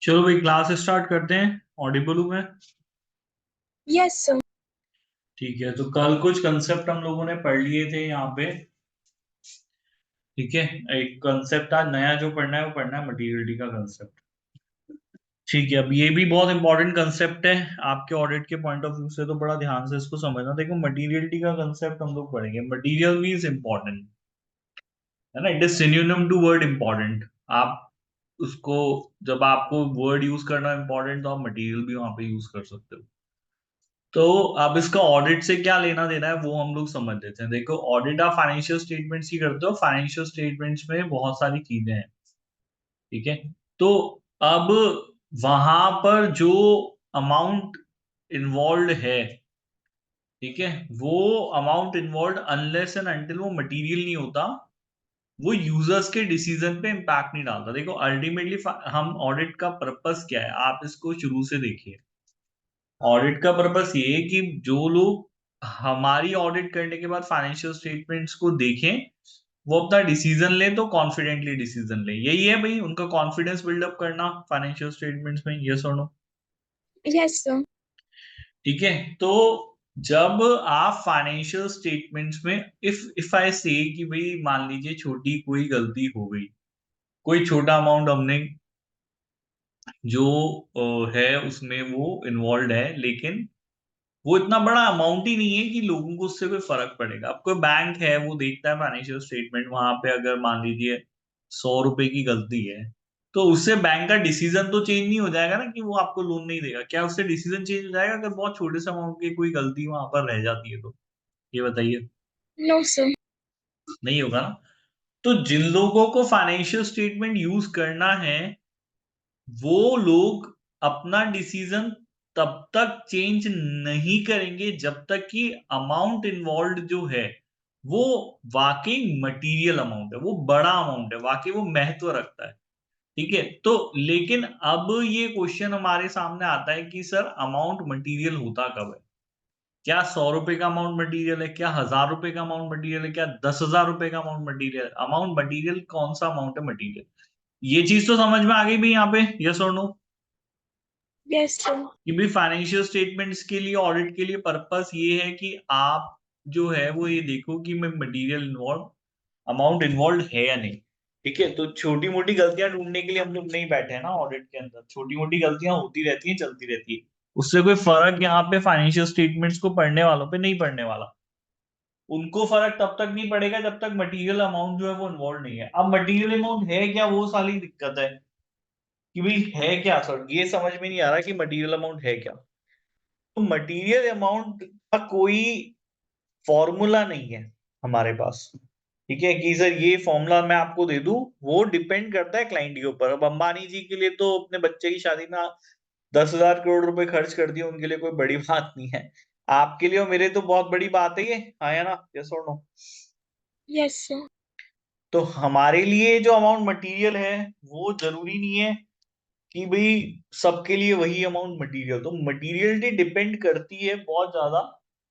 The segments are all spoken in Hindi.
चलो भाई क्लास स्टार्ट करते हैं। ऑडिबल हूँ मैं? Yes sir. ठीक है, तो कल कुछ कंसेप्ट हम लोगों ने पढ़ लिए थे यहाँ पे। ठीक है। एक कंसेप्ट आज नया जो पढ़ना है वो पढ़ना है मटीरियलिटी का कंसेप्ट। ठीक है, अब ये भी बहुत इंपॉर्टेंट कंसेप्ट है आपके ऑडिट के पॉइंट ऑफ व्यू से, तो बड़ा ध्यान से इसको समझना। देखो, मटीरियलिटी का कंसेप्ट हम लोग पढ़ेंगे। मटीरियल मीन्स इंपॉर्टेंट, है ना। It is synonym to word important. आप उसको, जब आपको वर्ड यूज करना इंपॉर्टेंट, तो आप मटीरियल भी वहां पे यूज कर सकते हो। तो अब इसका ऑडिट से क्या लेना देना है वो हम लोग समझ लेते हैं। देखो, ऑडिट आप फाइनेंशियल स्टेटमेंट्स की करते हो। फाइनेंशियल स्टेटमेंट्स में बहुत सारी चीजें हैं। ठीक है। तो अब वहां पर जो अमाउंट इन्वॉल्व है, ठीक है, वो amount involve unless and until वो मटेरियल नहीं होता, वो यूजर्स के डिसीजन पे इम्पैक्ट नहीं डालता। देखो, अल्टीमेटली हम ऑडिट का पर्पस क्या है, आप इसको शुरू से देखिए। ऑडिट का पर्पस ये है कि जो लोग हमारी ऑडिट करने के बाद फाइनेंशियल स्टेटमेंट्स को देखें, वो अपना डिसीजन लें तो कॉन्फिडेंटली डिसीजन लें। यही है भाई उनका कॉन्फिडेंस बिल्डअप करना फाइनेंशियल स्टेटमेंट्स में। यस और नो? Yes sir. ठीक है। तो जब आप फाइनेंशियल स्टेटमेंट्स में, इफ आई से कि भाई मान लीजिए छोटी कोई गलती हो गई, कोई छोटा अमाउंट हमने जो है उसमें वो इन्वॉल्व है, लेकिन वो इतना बड़ा अमाउंट ही नहीं है कि लोगों को उससे कोई फर्क पड़ेगा। अब कोई बैंक है, वो देखता है फाइनेंशियल स्टेटमेंट, वहां पे अगर मान लीजिए 100 रुपए की गलती है, तो उससे बैंक का डिसीजन तो चेंज नहीं हो जाएगा ना कि वो आपको लोन नहीं देगा। क्या उससे डिसीजन चेंज हो जाएगा अगर बहुत छोटे से अमाउंट की कोई गलती वहां पर रह जाती है तो? ये बताइए। No sir. नहीं होगा ना। तो जिन लोगों को फाइनेंशियल स्टेटमेंट यूज करना है, वो लोग अपना डिसीजन तब तक चेंज नहीं करेंगे जब तक कि अमाउंट इन्वॉल्व जो है वो वाकई मटेरियल अमाउंट है, वो बड़ा अमाउंट है, वाकई वो महत्व रखता है। ठीक है। तो लेकिन अब ये क्वेश्चन हमारे सामने आता है कि सर, अमाउंट मटेरियल होता कब है? क्या 100 रुपए का अमाउंट मटेरियल है? क्या 1000 रुपए का अमाउंट मटेरियल है? क्या 10,000 रुपए का अमाउंट मटेरियल है? अमाउंट मटेरियल कौन सा अमाउंट है मटेरियल? ये चीज तो समझ में आ गई भाई यहाँ पे? यस और नो? Yes sir. कि भाई फाइनेंशियल स्टेटमेंट्स के लिए, ऑडिट के लिए पर्पस ये है कि आप जो है वो ये देखो कि मैं मटेरियल इन्वॉल्व, अमाउंट इन्वॉल्व है या नहीं। ठीक है। तो छोटी मोटी गलतियां ढूंढने के लिए हम लोग नहीं बैठे हैं ना ऑडिट के अंदर। छोटी मोटी गलतियां होती रहती हैं, चलती रहती है। उससे कोई फर्क यहाँ पे फाइनेंशियल स्टेटमेंट्स को पढ़ने वालों पे नहीं पड़ने वाला। उनको फर्क तब तक नहीं पड़ेगा जब तक मटेरियल अमाउंट जो है वो इन्वॉल्व नहीं है। अब मटेरियल अमाउंट है क्या, वो सारी दिक्कत है कि भाई है क्या। सर, ये समझ में नहीं आ रहा कि मटेरियल अमाउंट है क्या। तो मटेरियल अमाउंट का कोई फॉर्मूला नहीं है हमारे पास। ठीक है कि सर ये फॉर्मूला मैं आपको दे दूं, वो डिपेंड करता है क्लाइंट के ऊपर। अब अंबानी जी के लिए तो अपने बच्चे की शादी में 10,000 करोड़ रुपए खर्च कर दिए, उनके लिए कोई बड़ी बात नहीं है। आपके लिए और मेरे तो बहुत बड़ी बात है ये। हाँ या ना? यस और नो? Yes sir. तो हमारे लिए जो अमाउंट मटेरियल है, वो जरूरी नहीं है कि भाई सबके लिए वही अमाउंट मटेरियल। तो मटेरियलिटी डिपेंड करती है बहुत ज्यादा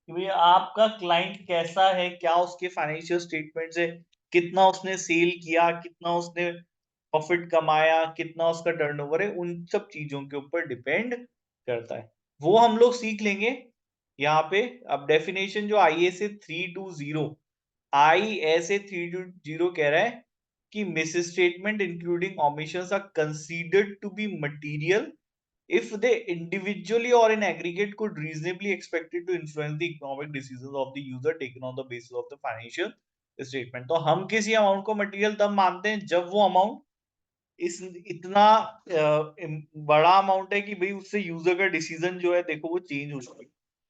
कि भाई आपका क्लाइंट कैसा है, क्या उसके फाइनेंशियल स्टेटमेंट है, कितना उसने सेल किया, कितना उसने प्रॉफिट कमाया, कितना उसका टर्नओवर है, उन सब चीजों के ऊपर डिपेंड करता है। वो हम लोग सीख लेंगे यहाँ पे। अब डेफिनेशन जो ISA 320 कह रहा है कि miss statement including omissions are considered to be material if they individually or in aggregate could reasonably expected to influence the economic decisions of the user taken on the basis of the financial statement। तो हम किसी अमाउंट को मटेरियल तब मानते हैं जब वो अमाउंट इस इतना बड़ा अमाउंट है कि भाई उससे यूजर का डिसीजन जो है, देखो, वो चेंज हो जाए,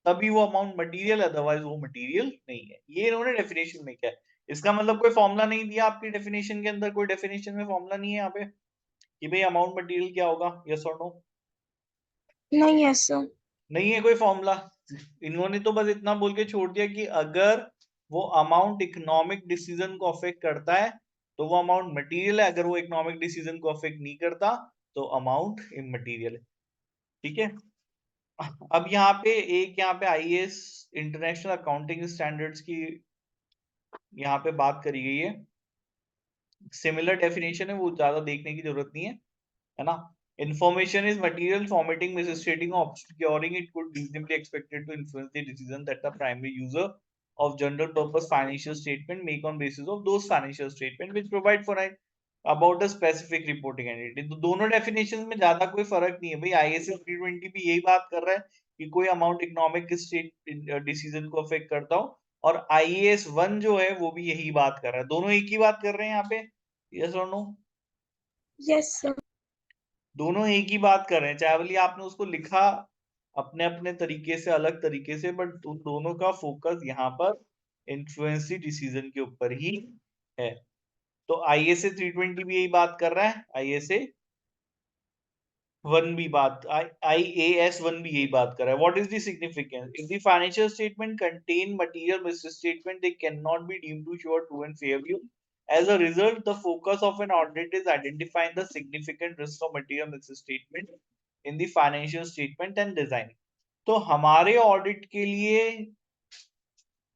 तभी वो अमाउंट मटेरियल, अदरवाइज वो मटेरियल नहीं है। ये इन्होंने डेफिनेशन में क्या है, इसका मतलब कोई फॉर्मूला नहीं दिया आपकी डेफिनेशन के अंदर। कोई डेफिनेशन में फॉर्मूला नहीं है यहाँ पे कि भाई अमाउंट मटेरियल क्या होगा। यस और नो? नहीं यस सर। नहीं है कोई फॉर्मूला। इन्होंने तो बस इतना बोल के छोड़ दिया कि अगर वो अमाउंट इकोनॉमिक डिसीजन को अफेक्ट करता है तो वो अमाउंट मटेरियल है, अगर वो इकोनॉमिक डिसीजन को अफेक्ट नहीं करता तो अमाउंट इमटेरियल है। ठीक है। अब यहाँ पे एक, यहाँ पे आईएएस इंटरनेशनल अकाउंटिंग स्टैंडर्ड्स की यहाँ पे बात करी गई है। सिमिलर डेफिनेशन है, वो ज्यादा देखने की जरूरत नहीं है, है ना। Information is material. Formatting, misstating, or obscuring it could reasonably expected to influence the decision that the primary user of general purpose financial statement make on basis of those financial statement which provide for an about a specific reporting entity. तो दोनों डेफिनेशन में ज्यादा कोई फर्क नहीं है भाई. ISA 320 भी यही बात कर रहा है कि कोई अमाउंट इकोनॉमिक स्टेट डिसीजन को अफेक्ट करता हो, और IAS 1 जो है वो भी यही बात कर रहा है. दोनों एक ही बात कर रहे हैं यहाँ पे. यस और नो? Yes, sir. दोनों एक ही बात कर रहे हैं. चाहे भले आपने उसको लिखा अपने अपने तरीके से, अलग तरीके से, बट उन दोनों का फोकस यहाँ पर इन्फ्लुएंसी डिसीजन के ऊपर ही है. तो ISA 320 भी यही बात कर रहा है. ISA 1 भी बात, IAS 1 भी यही बात कर रहा है. What is the significance? If the financial statement contain material misstatement, they cannot be deemed to show a true and fair view. As a result, the focus of an audit is identifying the significant risk of material misstatement in the financial statement and design. तो हमारे ऑडिट के लिए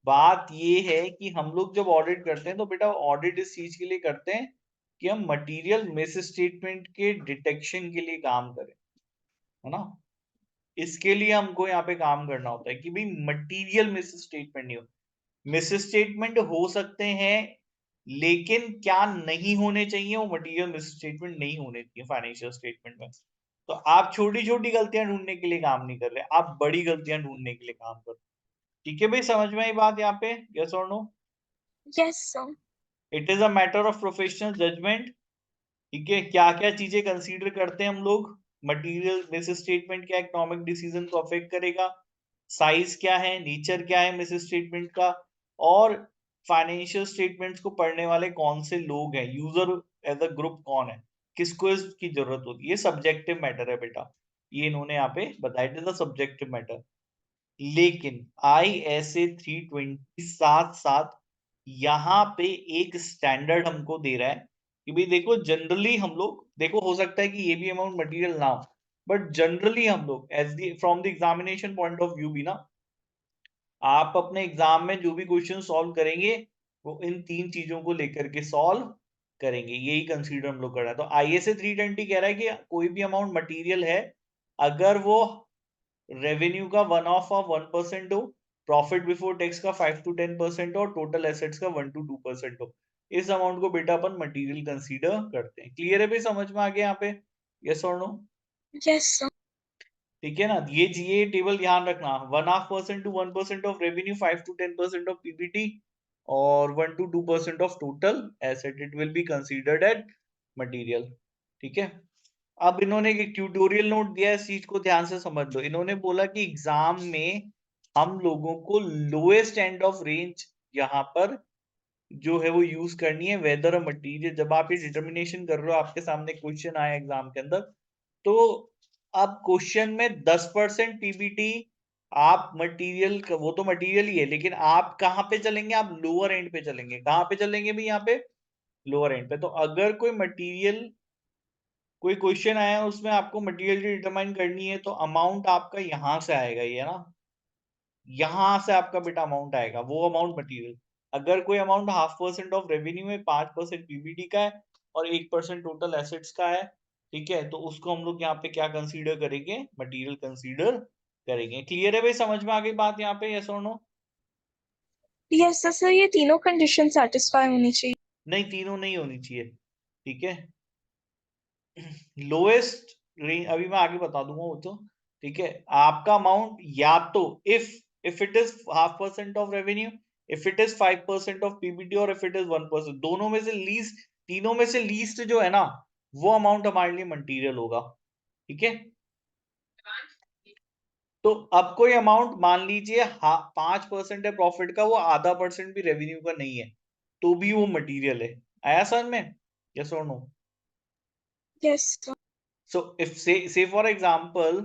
बात ये है कि हम लोग जब ऑडिट करते हैं तो बेटा ऑडिट इस चीज के लिए करते हैं कि हम मटेरियल मिस स्टेटमेंट के डिटेक्शन के लिए काम करें, है ना. इसके लिए हमको यहाँ पे काम करना होता है कि भाई मटेरियल मिस स्टेटमेंट नहीं हो. मिस स्टेटमेंट हो सकते हैं, लेकिन क्या नहीं होने चाहिए, वो मटेरियल मिस स्टेटमेंट नहीं होने चाहिए फाइनेंशियल स्टेटमेंट में. तो आप छोटी छोटी गलतियां ढूंढने के लिए काम नहीं कर रहे, आप बड़ी गलतियां ढूंढने के लिए काम कर रहे. ठीक है भाई, समझ में आई बात यहाँ पे? यस और no? Yes, sir. It is a matter of professional judgement. ठीक है, क्या क्या चीजें कंसीडर करते हैं हम लोग. मटेरियल मिस स्टेटमेंट क्या इकोनॉमिक डिसीजन को अफेक्ट करेगा, साइज क्या है, नेचर क्या है मिस स्टेटमेंट का, और फाइनेंशियल स्टेटमेंट्स को पढ़ने वाले कौन से लोग हैं, यूजर एज अ ग्रुप कौन है, किसको इसकी जरूरत होती है. ये सब्जेक्टिव मैटर है बेटा, ये इन्होंने यहाँ पे बताया. It is a subjective matter. लेकिन ISA 320 साथ साथ यहाँ पे एक स्टैंडर्ड हमको दे रहा है कि भाई देखो, जनरली हम लोग देखो, हो सकता है कि ये भी अमाउंट मटेरियल ना हो, बट जनरली हम लोग as the from the examination point of view भी ना, आप अपने एग्जाम में जो भी क्वेश्चन सॉल्व करेंगे वो इन तीन चीजों को लेकर के सॉल्व करेंगे. यही कंसीडर हम लोग कर रहे हैं. तो ISA 320 कह रहा है कि कोई भी अमाउंट मटेरियल है, अगर वो रेवेन्यू का 1% हो, प्रॉफिट बिफोर टैक्स का 5 to 10% हो, और टोटल एसेट्स का 1 to 2% हो, इस अमाउंट को बेटा अपन मटेरियल कंसीडर करते हैं. क्लियर है भाई, समझ में आ गया यहाँ पे? यस और नो? Yes, sir. ठीक है ना. ये टेबल ध्यान रखना. 1/2% to 1% of revenue, 5 to 10% of PBT, और 1 to 2% of total asset, it will be considered at material. ठीक है. अब इन्होंने एक ट्यूटोरियल नोट दिया है, इस चीज को ध्यान से समझ लो. इन्होंने बोला कि एग्जाम में हम लोगों को लोएस्ट एंड ऑफ रेंज यहाँ पर जो है वो यूज करनी है. वेदर मटेरियल, जब आप ये डिटर्मिनेशन कर रहे हो, आपके सामने क्वेश्चन आया एग्जाम के अंदर, तो अब क्वेश्चन में 10% PBT आप मटेरियल, वो तो मटेरियल ही है, लेकिन आप कहाँ पे चलेंगे, आप लोअर एंड पे चलेंगे. कहाँ पे चलेंगे भी यहाँ पे? लोअर एंड पे. तो अगर कोई क्वेश्चन आया उसमें आपको मटेरियल डिटरमाइन करनी है, तो अमाउंट आपका यहां से आएगा, ये ना, यहां से आपका बेटा अमाउंट आएगा, वो अमाउंट मटेरियल. अगर कोई अमाउंट 0.5% ऑफ रेवेन्यू में 5% PBT का है और 1% टोटल एसेट्स का है, ठीक है, तो उसको हम लोग यहाँ पे क्या कंसीडर करेंगे? मटेरियल कंसीडर करेंगे. क्लियर है भाई, समझ में आ गई बात यहाँ पे? यस और नो? Yes, sir. ये तीनों कंडीशन सेटिस्फाई होनी चाहिए. नहीं, तीनों नहीं होनी चाहिए. ठीक है. लोएस्ट रेंज अभी मैं आगे बता दूंगा वो तो. ठीक है, आपका अमाउंट या तो if it is 0.5% of revenue, if it is 5% of PBT, और इफ इट इज 1%, दोनों में से लीस्ट, तीनों में से लीस्ट जो है ना, वो अमाउंट हमारे लिए मटेरियल होगा. ठीक है. तो अब कोई अमाउंट मान लीजिए 5% है प्रॉफिट का, वो 0.5% भी रेवेन्यू का नहीं है, तो भी वो मटेरियल है. आया समझ में? यस और no? Yes, sir. So if say for example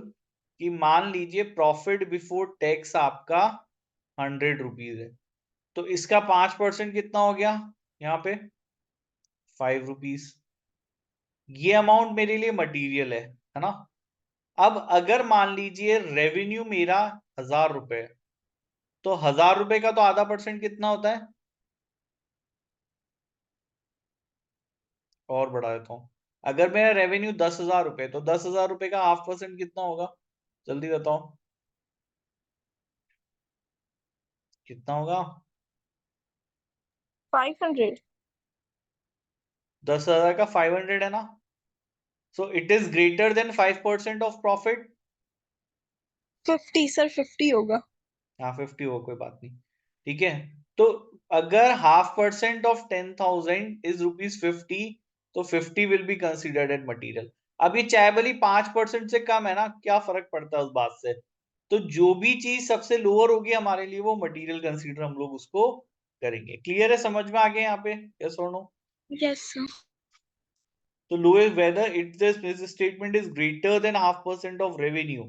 कि मान लीजिए प्रॉफिट बिफोर टैक्स आपका 100 रुपीज है, तो इसका 5% कितना हो गया यहाँ पे? 5 रुपीज. ये अमाउंट मेरे लिए मटीरियल है ना. अब अगर मान लीजिए रेवेन्यू मेरा 1000 रुपए है, तो 1000 रुपए का तो 0.5% कितना होता है? और बढ़ा देता हूं. अगर मेरा रेवेन्यू 10,000 रुपए, तो 10,000 रुपए का 0.5% कितना होगा? जल्दी बताओ कितना होगा? 500. 10,000 का 500 है ना? So it is greater then 5% of profit. 50 sir, 50 होगा. हाँ 50 हो, कोई बात नहीं, ठीक है। तो अगर 0.5% ऑफ 10,000 इज ₹50, तो 50 will be considered as material. अब ये चाहे भली 5% से कम है ना, क्या फर्क पड़ता है उस बात से? तो जो भी चीज सबसे लोअर होगी हमारे लिए, वो मटेरियल कंसीडर हम लोग उसको करेंगे। क्लियर है, समझ में आ गया यहाँ पे? यस और नो? Yes sir. तो lowest whether it this statement is greater than 0.5% of revenue,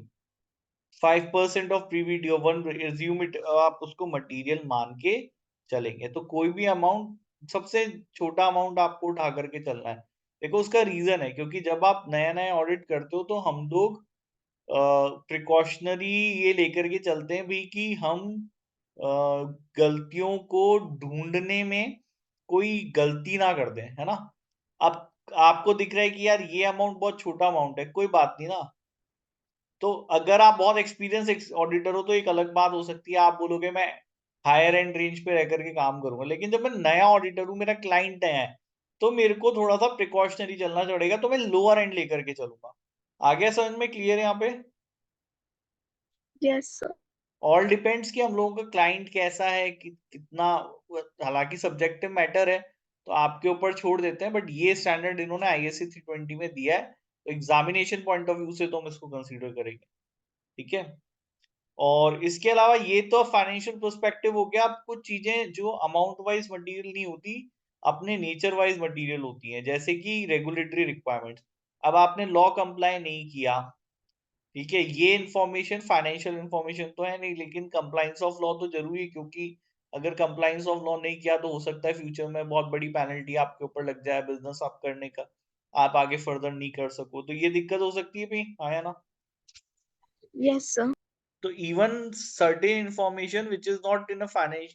5% of प्रीवीडियो वन, एज्यूम इट, आप उसको मटेरियल मान के चलेंगे। तो कोई भी अमाउंट, सबसे छोटा अमाउंट आपको उठा करके चलना है। देखो उसका रीजन है, क्योंकि जब आप नया नया ऑडिट करते हो तो हम लोग प्रिकॉशनरी ये लेकर के चलते हैं भी कि हम अ, गलतियों को ढूंढने में कोई गलती ना कर दें, है ना? अब आपको दिख रहा है कि यार ये अमाउंट बहुत छोटा अमाउंट है, कोई बात नहीं ना। तो अगर आप बहुत एक्सपीरियंस ऑडिटर हो तो एक अलग बात हो सकती है, आप बोलोगे मैं हायर एंड रेंज पे रह करके काम करूंगा। लेकिन जब मैं नया ऑडिटर हूँ, मेरा क्लाइंट नया है, तो मेरे को थोड़ा सा प्रिकॉशनरी चलना पड़ेगा, तो मैं लोअर एंड लेकर के चलूंगा। आगे समझ में क्लियर है यहाँ पे? Yes sir. ऑल डिपेंड्स कि हम लोगों का क्लाइंट कैसा है, कितना, हालांकि सब्जेक्टिव मैटर है, तो आपके ऊपर छोड़ देते हैं, बट ये स्टैंडर्ड इन्होंने आईएससी 320 में दिया है, तो एग्जामिनेशन पॉइंट ऑफ व्यू से तो हम इसको कंसीडर करेंगे, ठीक है। और इसके अलावा ये तो फाइनेंशियल पर्सपेक्टिव हो गया। अब कुछ चीजें जो अमाउंट वाइज मटेरियल नहीं होती, अपने नेचर वाइज मटेरियल होती हैं, जैसे कि रेगुलेटरी रिक्वायरमेंट्स। अब आपने लॉ कंप्लाई नहीं किया, ठीक है, ये इंफॉर्मेशन फाइनेंशियल इंफॉर्मेशन तो है नहीं, लेकिन कंप्लाइंस ऑफ लॉ तो जरूरी है, क्योंकि अगर कंप्लाइंस ऑफ लॉ नहीं किया तो हो सकता है फ्यूचर में बहुत बड़ी पेनल्टी आपके ऊपर लग जाए, बिजनेस आप करने का, आप आगे फर्दर नहीं कर सको, तो ये दिक्कत हो सकती है भाई, हाँ या ना? Yes sir. तो even certain information which is not in a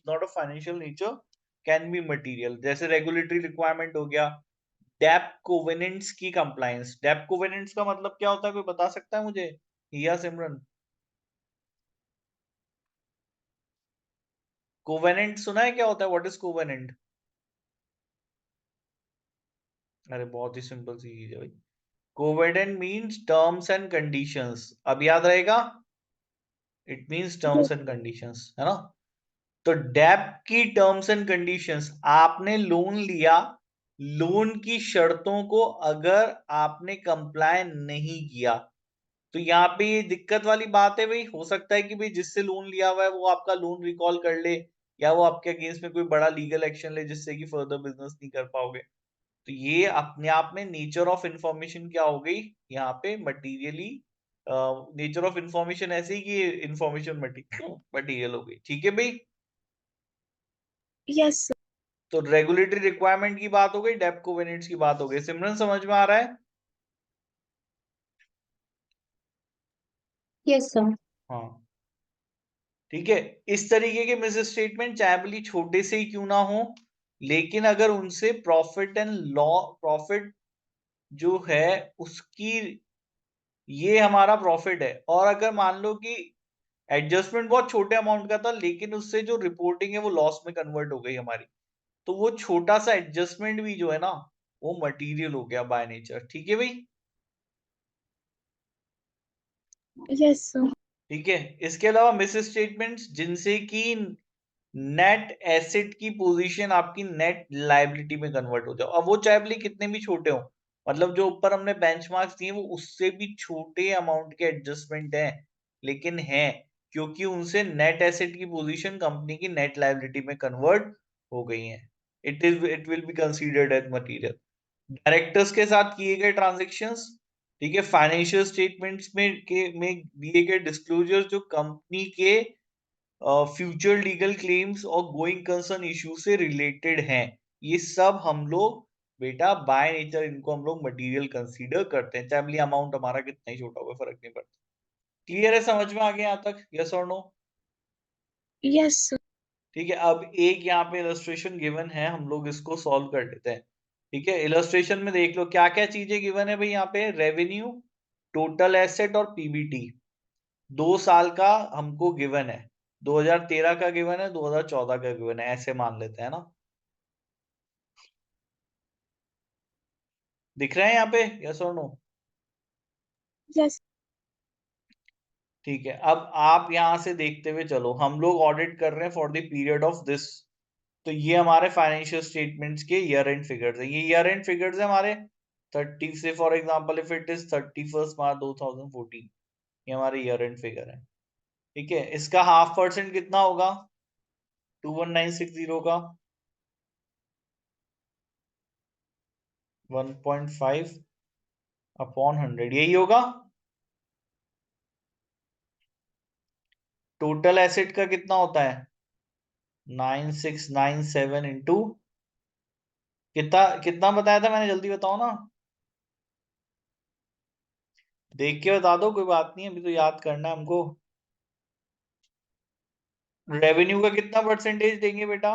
not of financial nature can be material, जैसे regulatory requirement हो गया, डेप कोवेनेंट्स की कंप्लायंस। डेप कोवेनेंट्स का मतलब क्या होता है, कोई बता सकता है मुझे, या सिमरन? कोवेनेंट सुना है, क्या होता है, व्हाट इज कोवेनेंट? अरे बहुत ही सिंपल सी चीज है भाई। Covenant means terms and conditions, अब याद रहेगा, it means Yes. Terms and conditions, है ना? तो डेप की टर्म्स एंड कंडीशंस, आपने लोन लिया, लोन की शर्तों को अगर आपने कंप्लाई नहीं किया, तो यहाँ पे ये दिक्कत वाली बात है भाई। हो सकता है कि भाई जिससे लोन लिया हुआ है वो आपका लोन रिकॉल कर ले, या वो आपके अगेंस्ट में कोई बड़ा लीगल एक्शन ले, जिससे कि फर्दर बिजनेस नहीं कर पाओगे। तो ये अपने आप में नेचर ऑफ इंफॉर्मेशन क्या हो गई यहाँ पे, मटीरियली, नेचर ऑफ इंफॉर्मेशन ऐसे ही कि इंफॉर्मेशन मटीरियल हो गई, ठीक है भाई। Yes sir. तो रेगुलेटरी रिक्वायरमेंट की बात हो गई, डेप कोवेनेंट्स की बात हो गई। सिमरन समझ में आ रहा है? Yes sir. हाँ, ठीक है। इस तरीके के मिस स्टेटमेंट चाहे भली छोटे से ही क्यों ना हो, लेकिन अगर उनसे प्रॉफिट एंड लॉ, प्रॉफिट जो है उसकी, ये हमारा प्रॉफिट है, और अगर मान लो कि एडजस्टमेंट बहुत छोटे अमाउंट का था, लेकिन उससे जो रिपोर्टिंग है वो लॉस में कन्वर्ट हो गई हमारी, तो वो छोटा सा एडजस्टमेंट भी जो है ना, वो मटेरियल हो गया बाय नेचर, ठीक है भाई। Yes sir. ठीक है। इसके अलावा मिस स्टेटमेंट्स जिनसे कि नेट एसेट की पोजीशन आपकी नेट लायबिलिटी में कन्वर्ट हो जाओ, अब वो चाहे भले कितने भी छोटे हो, मतलब जो ऊपर हमने बेंचमार्क्स दिए वो उससे भी छोटे अमाउंट के एडजस्टमेंट हैं, लेकिन हैं, क्योंकि उनसे नेट एसेट की पोजीशन कंपनी की नेट लायबिलिटी में कन्वर्ट हो गई है, it will be considered as material. Directors के साथ किए गए ट्रांजेक्शंस, ठीक है, फाइनेंशियल स्टेटमेंट्स में दिए गए डिस्क्लोजर जो कंपनी के फ्यूचर लीगल क्लेम्स और गोइंग कंसर्न इशू से रिलेटेड हैं, ये सब हम लोग बेटा बाय नेचर इनको हम लोग मटेरियल कंसीडर करते हैं, चाहे भले अमाउंट हमारा कितना ही छोटा हो, फर्क नहीं पड़ता। क्लियर है, समझ में आ गया यहाँ तक, यस और नो? Yes sir. ठीक है। अब एक यहाँ पे इलस्ट्रेशन गिवन है, हम लोग इसको सॉल्व कर लेते हैं। ठीक है, इलस्ट्रेशन में देख लो क्या क्या चीजें गिवन है भाई यहाँ पे, रेवेन्यू, टोटल एसेट और पीबीटी। 2 साल का हमको गिवन है, 2013 का गिवन है, 2014 का गिवन है, ऐसे मान लेते हैं ना। दिख रहा है यहाँ पे, यस और नो? यस। ठीक है, अब आप यहां से देखते हुए चलो, हम लोग ऑडिट कर रहे हैं for the period of this. तो ये हमारे फाइनेंशियल स्टेटमेंट्स के ईयर एंड फिगर्स है, ये ईयर एंड फिगर्स है हमारे 30 से, for example if it is 31 मार्च 2014, ये हमारे ईयर एंड फिगर है। ठीक है, इसका 0.5% कितना होगा 21960 का? 1.5 अपॉन 100, यही होगा। टोटल एसेट का कितना होता है 9697 इंटू कितना, कितना बताया था मैंने, जल्दी बताओ ना, देख के बता दो, कोई बात नहीं, अभी तो याद करना है हमको। रेवेन्यू का कितना परसेंटेज देंगे बेटा?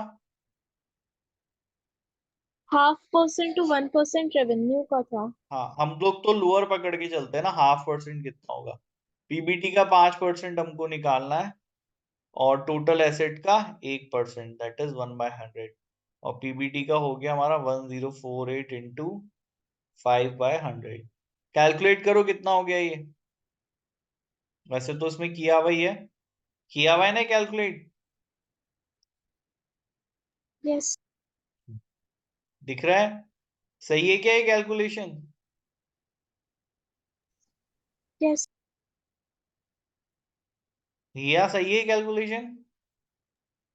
0.5% to 1% रेवेन्यू का था। हाँ, हम लोग तो लोअर पकड़ के चलते हैं ना, 0.5% कितना होगा। पीबीटी का 5% हमको निकालना है, और टोटल एसेट का 1%, दैट इज 1/100। और पीबीटी का हो गया हमारा 1048 इंटू 5/100। कैलकुलेट करो कितना हो गया ये, वैसे तो उसमें किया हुआ ही है, किया हुआ है ना कैलकुलेट, यस। दिख रहा है? सही है क्या ये कैलकुलेशन? यस। या सही है calculation?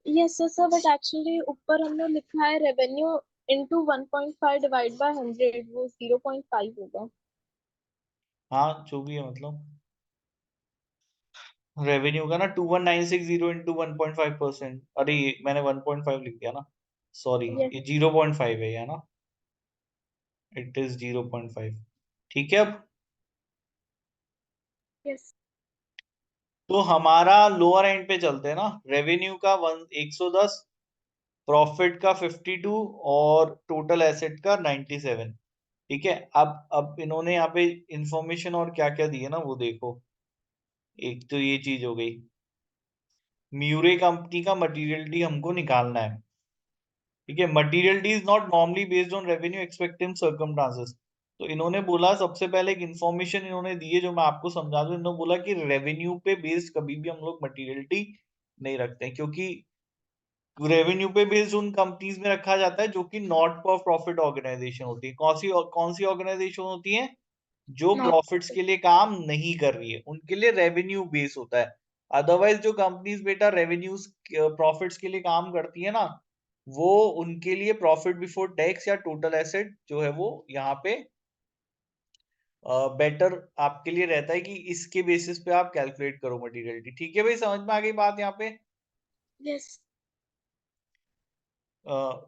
Yes sir, but actually ऊपर हमने लिखा है रेवेन्यू इनटू 1.5 डिवाइड बाय 100, वो 0.5 होगा। हाँ, जो भी है मतलब, रेवेन्यू का ना 21960 इंटू 1.5%, अरे मैंने 1.5 लिख दिया ना, सॉरी, यस। ये 0.5 है ना, इट इज 0.5। ठीक है, अब यस। तो हमारा लोअर एंड पे चलते हैं ना, रेवेन्यू का 110, प्रॉफिट का 52, और टोटल एसेट का 97। ठीक है, अब इन्होंने यहाँ पे इंफॉर्मेशन और क्या क्या दी है ना वो देखो। एक तो ये चीज हो गई, म्यूरे कंपनी का मटीरियलिटी हमको निकालना है। ठीक है, materiality is not normally based on revenue expected circumstances. तो इन्होंने बोला, सबसे पहले एक इन्फॉर्मेशन इन्होंने दी है जो मैं आपको समझा दूं। इन्होंने बोला कि रेवेन्यू पे बेस्ड कभी भी हम लोग मटीरियलिटी नहीं रखते हैं, क्योंकि रेवेन्यू पे बेस्ड उन कंपनीज में रखा जाता है जो कि नॉट फॉर प्रॉफिट ऑर्गेनाइजेशन होती है। कौन सी ऑर्गेनाइजेशन होती है? जो नॉट। प्रॉफिट्स के लिए काम नहीं कर रही है, उनके लिए रेवेन्यू बेस होता है। अदरवाइज जो कंपनीज बेटा रेवेन्यूज प्रॉफिट्स के लिए काम करती है ना, वो उनके लिए प्रॉफिट बिफोर टैक्स या टोटल एसेट जो है वो यहाँ पे बेटर आपके लिए रहता है कि इसके बेसिस पे आप कैलकुलेट करो मटीरियलिटी। ठीक है भाई, समझ में आ गई बात यहाँ पे? Yes.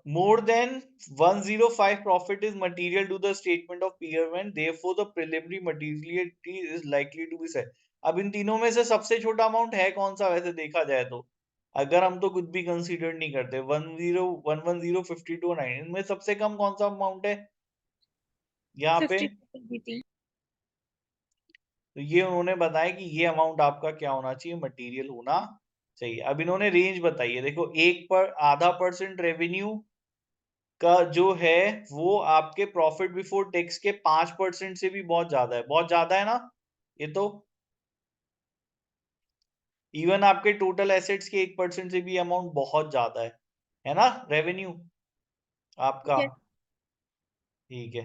More than 105 profit is material to the statement of peer when therefore the preliminary materiality is likely to be set। अब इन तीनों में से सबसे छोटा अमाउंट है कौन सा वैसे देखा जाए तो, अगर हम तो कुछ भी कंसीडर नहीं करते, 10, 110, 52 और 9, इनमें सबसे कम कौन सा अमाउंट है यहाँ पे? 50 तो ये उन्होंने बताया कि ये अमाउंट आपका क्या होना चाहिए, मटेरियल होना चाहिए। अब इन्होंने रेंज बताई है, देखो, 0.5% रेवेन्यू का जो है वो आपके प्रॉफिट बिफोर टैक्स के 5% से भी बहुत ज्यादा है, बहुत ज्यादा है ना ये तो। इवन आपके टोटल एसेट्स के 1% से भी अमाउंट बहुत ज्यादा है ना रेवेन्यू आपका। यस। ठीक है,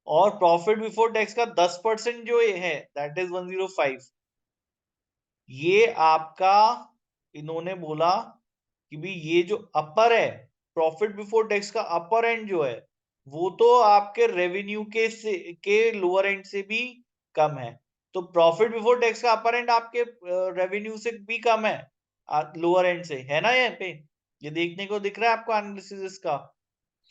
और प्रॉफिट बिफोर टैक्स का 10% जो ये है दैट इज 105, ये आपका, इन्होंने बोला कि भी ये जो अपर है, प्रॉफिट बिफोर टैक्स का अपर एंड जो है वो तो आपके रेवेन्यू के लोअर एंड से भी कम है। तो प्रॉफिट बिफोर टैक्स का अपर एंड आपके रेवेन्यू से भी कम है लोअर एंड से, है ना यहाँ पे? ये देखने को दिख रहा है आपको एनालिसिस इसका,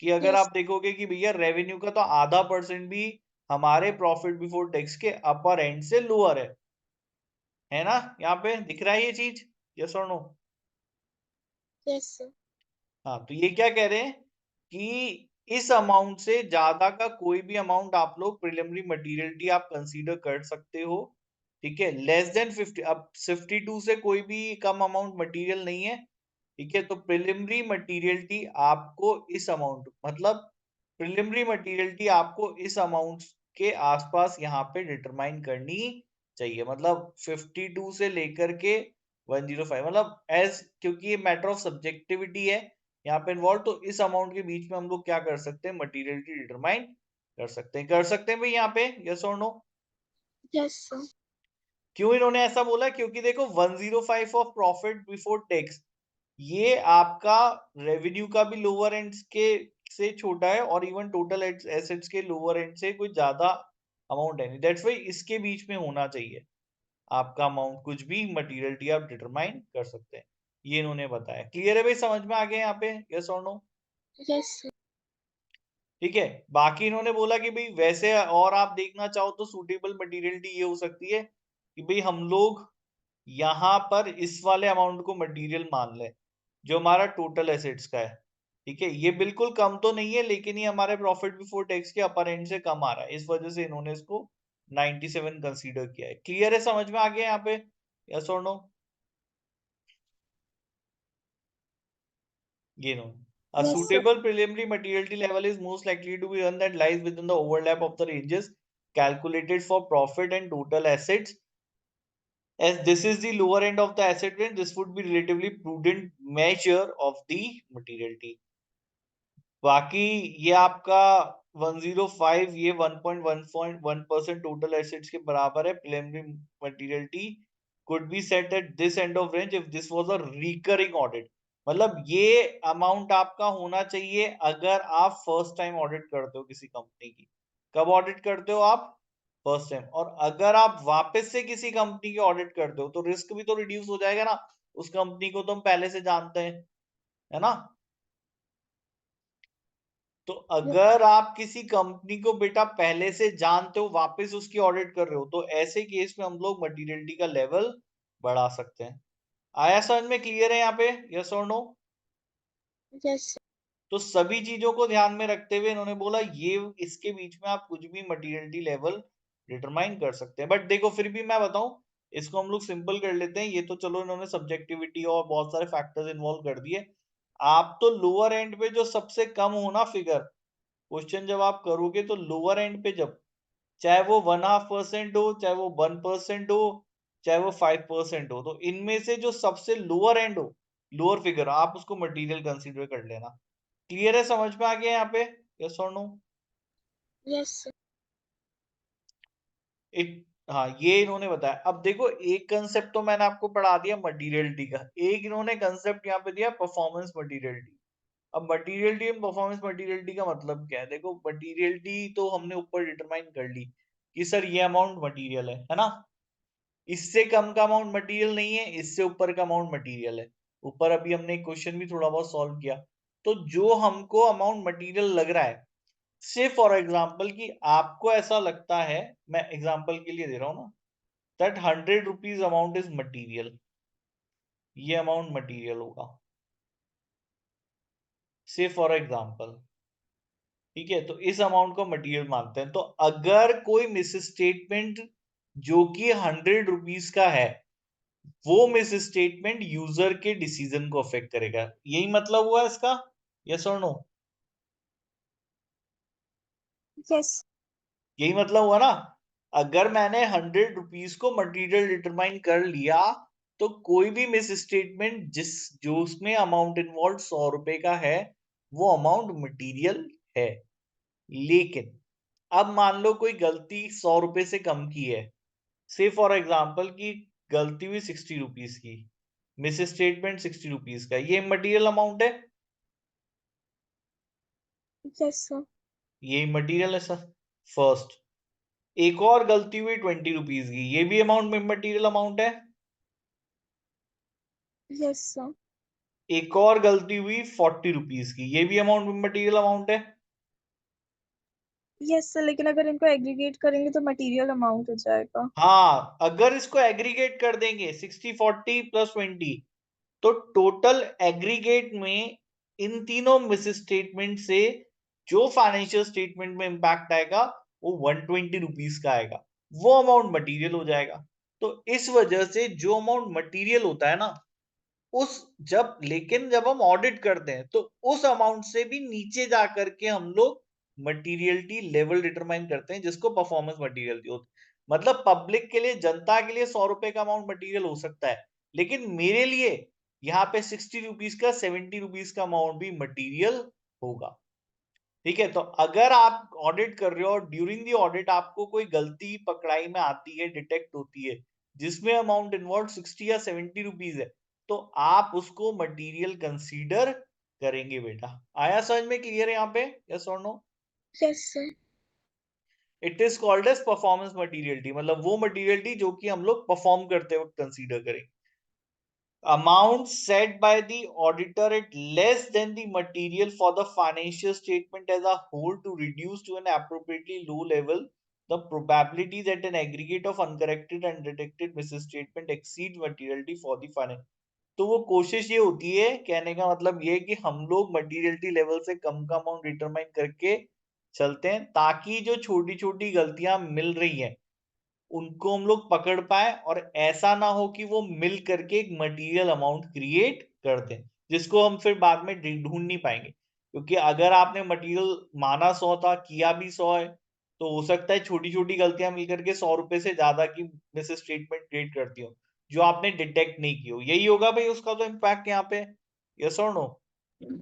कि अगर यस। आप देखोगे कि भैया रेवेन्यू का तो आधा परसेंट भी हमारे प्रॉफिट बिफोर टैक्स के अपर एंड से लोअर है ना? यहाँ पे दिख रहा है ये चीज, यस और नो? Yes sir. हाँ, तो ये क्या कह रहे हैं कि इस अमाउंट से ज्यादा का कोई भी अमाउंट आप लोग प्रिलिमिनरी मटेरियलिटी आप कंसीडर कर सकते हो, ठीक है। लेस देन 50, अब 52 से कोई भी कम अमाउंट मटेरियल नहीं है, ठीक है। तो प्रिलिमिनरी मटेरियलिटी आपको इस अमाउंट, मतलब प्रिलिमिनरी मटेरियलिटी आपको इस अमाउंट के आसपास यहाँ पे डिटरमाइन करनी चाहिए, मतलब 52 से लेकर के 105, मतलब एज, क्योंकि ये मैटर ऑफ सब्जेक्टिविटी है यहाँ पे इन्वॉल्व, तो इस अमाउंट के बीच में हम लोग क्या कर सकते हैं, मटेरियलिटी डिटरमाइन कर सकते हैं भाई यहाँ पे, यस और नो। Yes sir. क्यों इन्होंने ऐसा बोला, क्योंकि देखो 105 ऑफ प्रॉफिट बिफोर टैक्स, ये आपका रेवेन्यू का भी लोअर एंड के से छोटा है, और इवन टोटल एसेट्स के लोअर एंड से कोई ज्यादा अमाउंट है नहीं, दैट्स व्हाई इसके बीच में होना चाहिए आपका अमाउंट, कुछ भी मटेरियलिटी आप डिटरमाइन कर सकते हैं, ये इन्होंने बताया। क्लियर है भाई, समझ में आ गया यहाँ पे, यस और नो। Yes sir. ठीक है, बाकी इन्होंने बोला कि भाई वैसे और आप देखना चाहो तो सूटेबल मटेरियलिटी ये हो सकती है कि भाई हम लोग यहाँ पर इस वाले अमाउंट को मटेरियल मान लें जो हमारा टोटल एसेट्स का है, ठीक है। ये बिल्कुल कम तो नहीं है, लेकिन ये हमारे प्रॉफिट बिफोर टैक्स के अपर एंड से कम आ रहा है, इस वजह से इन्होंने इसको 97 कंसीडर किया है। क्लियर है, समझ में आ गया यहाँ पे, यस और नो। ये no, a yes sir. suitable preliminary materiality level is most likely to be one that lies within the overlap of the ranges calculated for profit and total assets. As this is the lower end of the asset range, this would be relatively prudent measure of the materiality. बाकी ये आपका 105, ये 1.1% टोटल एसेट्स के बराबर है। Preliminary materiality could be set at this end of range if this was a recurring audit, मतलब ये अमाउंट आपका होना चाहिए अगर आप फर्स्ट टाइम ऑडिट करते हो किसी कंपनी की। कब ऑडिट करते हो आप, फर्स्ट टाइम। और अगर आप वापस से किसी कंपनी की ऑडिट करते हो तो रिस्क भी तो रिड्यूस हो जाएगा ना, उस कंपनी को तो हम पहले से जानते हैं, है ना। तो अगर आप किसी कंपनी को बेटा पहले से जानते हो, वापस उसकी ऑडिट कर रहे हो, तो ऐसे केस में हम लोग मटेरियलिटी का लेवल बढ़ा सकते हैं। आया समझ में, क्लियर है यहाँ पे, यस और नो। यस तो सभी चीजों को ध्यान में रखते हुए इन्होंने बोला ये इसके बीच में आप कुछ भी मटेरियलिटी लेवल डिटरमाइन कर सकते हैं। बट देखो फिर भी मैं बताऊं, इसको हम लोग सिंपल कर लेते हैं, ये तो चलो इन्होंने सब्जेक्टिविटी और बहुत सारे फैक्टर्स इन्वॉल्व कर दिए। आप तो लोअर एंड पे जो सबसे कम होना फिगर, क्वेश्चन जब आप करोगे तो लोअर एंड पे जब, चाहे वो 1.5% हो, चाहे वो 1% हो, चाहे वो 5% हो, तो इनमें से जो सबसे लोअर एंड हो, लोअर फिगर, आप उसको मटेरियल कंसीडर कर लेना। क्लियर है, समझ में आ गया यहाँ पे, यस और नो। यस एक, हाँ ये इन्होंने बताया। अब देखो एक कंसेप्ट तो मैंने आपको पढ़ा दिया मटेरियलिटी का, एक इन्होंने कंसेप्ट यहाँ पे दिया परफॉर्मेंस मटेरियलिटी। अब मटेरियलिटी एंड परफॉर्मेंस मटेरियलिटी का मतलब क्या है, देखो मटेरियलिटी तो हमने ऊपर डिटरमाइन कर ली कि सर ये अमाउंट मटेरियल है ना, इससे कम का अमाउंट मटेरियल नहीं है, इससे ऊपर का अमाउंट मटेरियल है। ऊपर अभी हमने एक क्वेश्चन भी थोड़ा बहुत सॉल्व किया, तो जो हमको अमाउंट मटेरियल लग रहा है, से फॉर एग्जाम्पल कि आपको ऐसा लगता है, मैं एग्जाम्पल के लिए दे रहा हूं ना, that 100 rupees amount is material, ये अमाउंट मटीरियल होगा, से फॉर एग्जाम्पल, ठीक है। तो इस अमाउंट को मटेरियल मानते हैं। तो अगर कोई मिस स्टेटमेंट जो कि 100 रुपीज का है, वो मिस स्टेटमेंट यूजर के डिसीजन को अफेक्ट करेगा, यही मतलब हुआ इसका, यस और नो। यस यही मतलब हुआ ना, अगर मैंने 100 रुपीज को मटेरियल डिटरमाइन कर लिया, तो कोई भी मिस स्टेटमेंट जिस जो उसमें अमाउंट इन्वॉल्व 100 रुपए का है, वो अमाउंट मटेरियल है। लेकिन अब मान लो कोई गलती 100 रुपए से कम की है, से फॉर एग्जाम्पल की गलती हुई 60 रुपीज की, मिस स्टेटमेंट 60 रुपीज का, ये मटेरियल अमाउंट है, यस सर। ये मटेरियल है सर, फर्स्ट। एक और गलती हुई 20 रुपीज की, ये भी अमाउंट में मटेरियल अमाउंट है। Yes sir. एक और गलती हुई 40 रुपीज की, ये भी अमाउंट में मटेरियल अमाउंट है। यस सर, लेकिन अगर इनको एग्रीगेट करेंगे तो मटेरियल अमाउंट हो जाएगा। हाँ, अगर इसको एग्रीगेट कर देंगे 60 40 प्लस 20, तो टोटल एग्रीगेट में इन तीनों मिस स्टेटमेंट से जो फाइनेंशियल स्टेटमेंट में इंपैक्ट आएगा वो 120 रुपीज का आएगा, वो अमाउंट मटेरियल हो जाएगा। तो इस वजह से जो अमाउंट मटेरियल होता है ना, उस लेकिन जब हम ऑडिट करते हैं तो उस अमाउंट से भी नीचे जा करके हम लोग मटीरियलिटी लेवल डिटरमाइन करते हैं, जिसको परफॉर्मेंस मटीरियलिटी होती है। मतलब पब्लिक के लिए, जनता के लिए 100 रुपए का अमाउंट मटीरियल हो सकता है, लेकिन मेरे लिए यहाँ पे 60 रुपीज का, 70 रुपीज का अमाउंट भी मटीरियल होगा। ठीक है, तो अगर आप ऑडिट कर रहे हो और ड्यूरिंग दी ऑडिट आपको कोई गलती पकड़ाई में आती है, डिटेक्ट होती है, जिसमें अमाउंट इन्वॉल्व 60 या 70 रुपीज है, तो आप उसको मटेरियल कंसीडर करेंगे बेटा। आया समझ में? क्लियर है यहाँ पे? यस और no? Yes sir. It is called as performance materiality, मतलब वो मटीरियलिटी जो कि हम लोग परफॉर्म करते वक्त कंसीडर करेंगे। Amount set by the auditor at less than the material for the financial statement as a whole to reduce to an appropriately low level the probability that an aggregate of uncorrected and detected misstatement exceeds materiality for the finance। तो वो कोशिश ये होती है, कहने का मतलब ये है कि हम लोग मटीरियलिटी लेवल से कम का अमाउंट डिटरमाइन करके चलते हैं, ताकि जो छोटी छोटी गलतियां मिल रही हैं उनको हम लोग पकड़ पाए, और ऐसा ना हो कि वो मिल करके एक मटेरियल अमाउंट क्रिएट कर दें, जिसको हम फिर बाद में ढूंढ नहीं पाएंगे। क्योंकि अगर आपने मटेरियल माना 100 था, किया भी 100 है, तो हो सकता है छोटी छोटी गलतियां मिलकर के 100 रुपए से ज्यादा की मिस स्टेटमेंट क्रिएट करती हो, जो आपने डिटेक्ट नहीं की हो। यही होगा भाई उसका तो इम्पैक्ट यहाँ पे। यस और नो?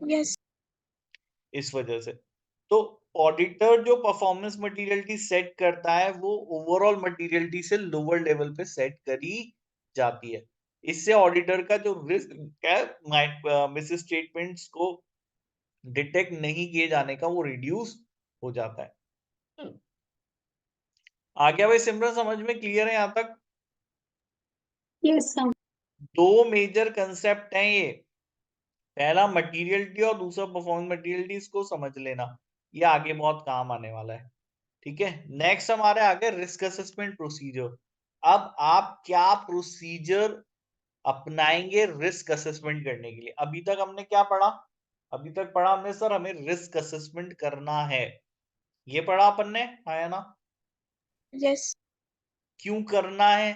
यस। इस वजह से तो ऑडिटर जो परफॉर्मेंस मटीरियलिटी सेट करता है वो ओवरऑल मटीरियलिटी से लोअर लेवल पे सेट करी जाती है। इससे ऑडिटर का जो रिस्क है मिस स्टेटमेंट्स को डिटेक्ट नहीं किए जाने का, वो रिड्यूस हो जाता है। आ गया भाई सिमरन? समझ में? क्लियर है यहाँ तक? Yes sir. दो मेजर कंसेप्ट हैं ये, पहला मटीरियलिटी और दूसरा परफॉर्मेंस मटीरियलिटी। इसको समझ लेना, ये आगे बहुत काम आने वाला है। ठीक है, नेक्स्ट हमारे आगे रिस्क असेसमेंट प्रोसीजर। अब आप क्या प्रोसीजर अपनाएंगे रिस्क असेसमेंट करने के लिए? अभी तक हमने क्या पढ़ा? अभी तक पढ़ा हमने सर हमें रिस्क असेसमेंट करना है, ये पढ़ा अपन ने, आया ना? यस। क्यों करना है?